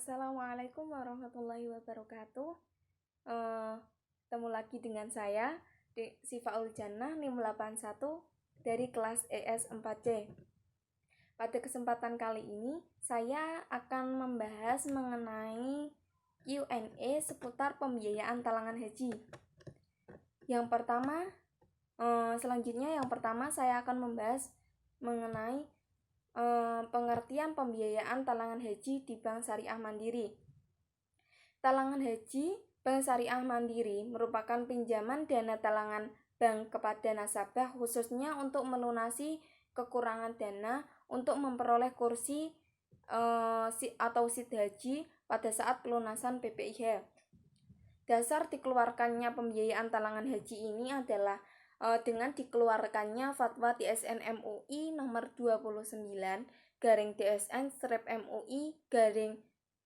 Assalamualaikum warahmatullahi wabarakatuh. Ketemu lagi dengan saya Sifaul Jannah NIM 81 dari kelas ES 4C. Pada kesempatan kali ini saya akan membahas mengenai Q&A seputar pembiayaan talangan haji. Yang pertama saya akan membahas mengenai pengertian pembiayaan talangan haji di Bank Syariah Mandiri. Talangan haji Bank Syariah Mandiri merupakan pinjaman dana talangan bank kepada nasabah khususnya untuk melunasi kekurangan dana untuk memperoleh kursi atau SID haji pada saat pelunasan PPIH. Dasar dikeluarkannya pembiayaan talangan haji ini adalah dengan dikeluarkannya Fatwa TSN MUI nomor 29/DSN-MUI garing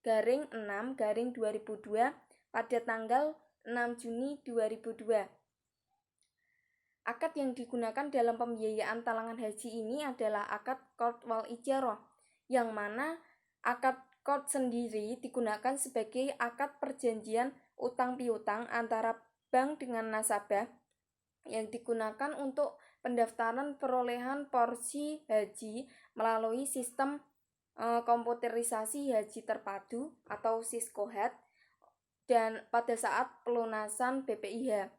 6/2002 pada tanggal 6 Juni 2002. Akad yang digunakan dalam pembiayaan talangan haji ini adalah akad qard wal ijarah, yang mana akad qard sendiri digunakan sebagai akad perjanjian utang piutang antara bank dengan nasabah yang digunakan untuk pendaftaran perolehan porsi haji melalui sistem komputerisasi haji terpadu atau SISKOHAT dan pada saat pelunasan BPIH.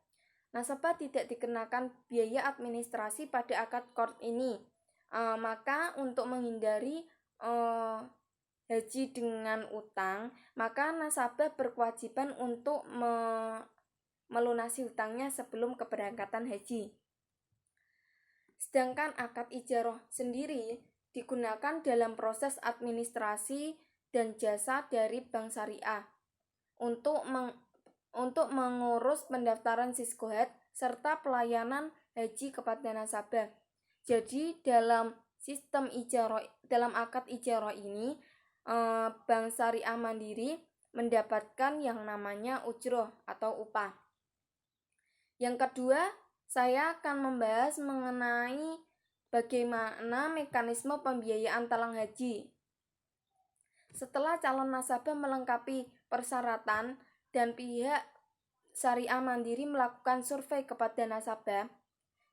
Nasabah tidak dikenakan biaya administrasi pada akad qard ini. Maka untuk menghindari haji dengan utang, maka nasabah berkewajiban untuk melunasi hutangnya sebelum keberangkatan haji. Sedangkan akad ijarah sendiri digunakan dalam proses administrasi dan jasa dari bank syariah untuk mengurus pendaftaran SISKOHAT serta pelayanan haji kepada nasabah. Jadi dalam akad ijarah ini Bank Syariah Mandiri mendapatkan yang namanya ujroh atau upah. Yang kedua, saya akan membahas mengenai bagaimana mekanisme pembiayaan talangan haji. Setelah calon nasabah melengkapi persyaratan dan pihak Syariah Mandiri melakukan survei kepada nasabah,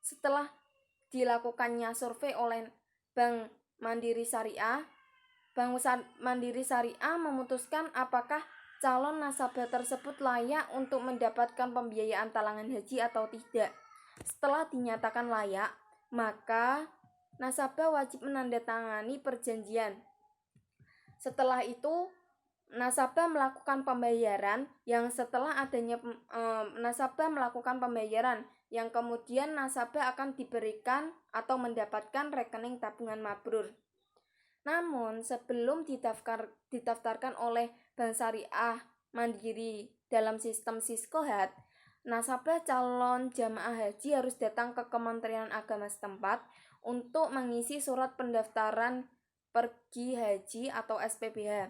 setelah dilakukannya survei oleh Bank Mandiri Syariah, Bank Mandiri Syariah memutuskan apakah calon nasabah tersebut layak untuk mendapatkan pembiayaan talangan haji atau tidak. Setelah dinyatakan layak, maka nasabah wajib menandatangani perjanjian. Setelah itu, nasabah melakukan pembayaran yang kemudian nasabah akan diberikan atau mendapatkan rekening tabungan mabrur. Namun sebelum didaftarkan oleh Bank Syariah Mandiri dalam sistem SISKOHAT, nasabah calon jamaah haji harus datang ke Kementerian Agama setempat untuk mengisi surat pendaftaran pergi haji atau SPPH.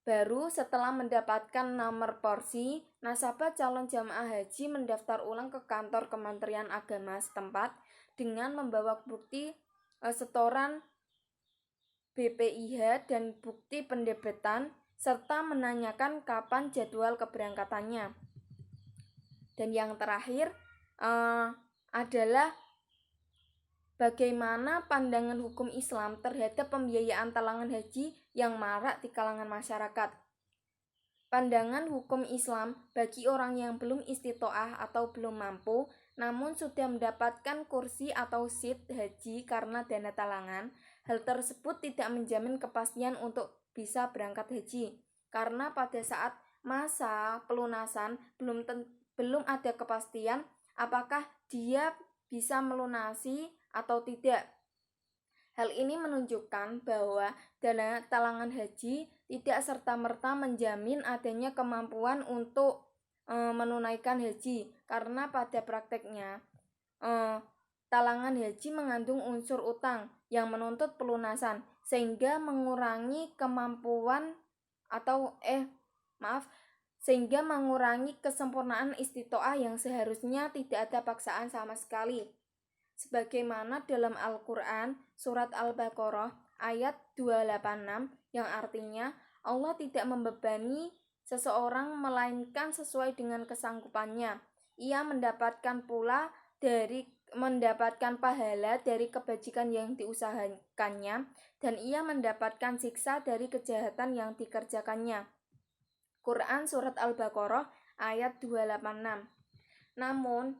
Baru setelah mendapatkan nomor porsi, nasabah calon jamaah haji mendaftar ulang ke kantor Kementerian Agama setempat dengan membawa bukti setoran BPIH dan bukti pendebitan serta menanyakan kapan jadwal keberangkatannya. Dan yang terakhir adalah bagaimana pandangan hukum Islam terhadap pembiayaan talangan haji yang marak di kalangan masyarakat. Pandangan hukum Islam bagi orang yang belum istitoah atau belum mampu namun sudah mendapatkan kursi atau SID haji karena dana talangan, hal tersebut tidak menjamin kepastian untuk bisa berangkat haji, karena pada saat masa pelunasan belum ada kepastian apakah dia bisa melunasi atau tidak. Hal ini menunjukkan bahwa dana talangan haji tidak serta-merta menjamin adanya kemampuan untuk menunaikan haji, karena pada prakteknya talangan haji mengandung unsur utang yang menuntut pelunasan sehingga mengurangi kesempurnaan istitoah yang seharusnya tidak ada paksaan sama sekali. Sebagaimana dalam Al-Quran surat Al-Baqarah ayat 286 yang artinya Allah tidak membebani seseorang melainkan sesuai dengan kesanggupannya. Ia mendapatkan pahala dari kebajikan yang diusahakannya, dan ia mendapatkan siksa dari kejahatan yang dikerjakannya. Quran Surat Al-Baqarah ayat 286. Namun,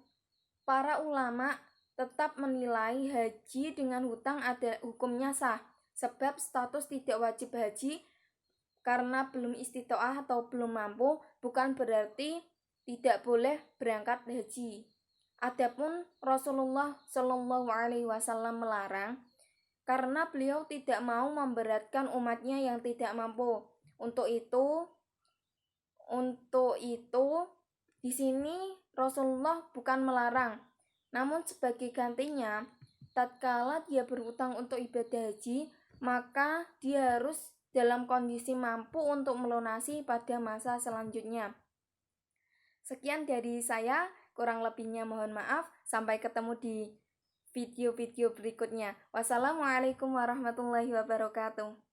para ulama tetap menilai haji dengan hutang ada hukumnya sah, sebab status tidak wajib haji karena belum istitoah atau belum mampu bukan berarti tidak boleh berangkat haji. Adapun Rasulullah Shallallahu Alaihi Wasallam melarang karena beliau tidak mau memberatkan umatnya yang tidak mampu. Untuk itu di sini Rasulullah bukan melarang, namun sebagai gantinya, tatkala dia berhutang untuk ibadah haji, maka dia harus dalam kondisi mampu untuk melunasi pada masa selanjutnya. Sekian dari saya, kurang lebihnya mohon maaf. Sampai ketemu di video-video berikutnya. Wassalamualaikum warahmatullahi wabarakatuh.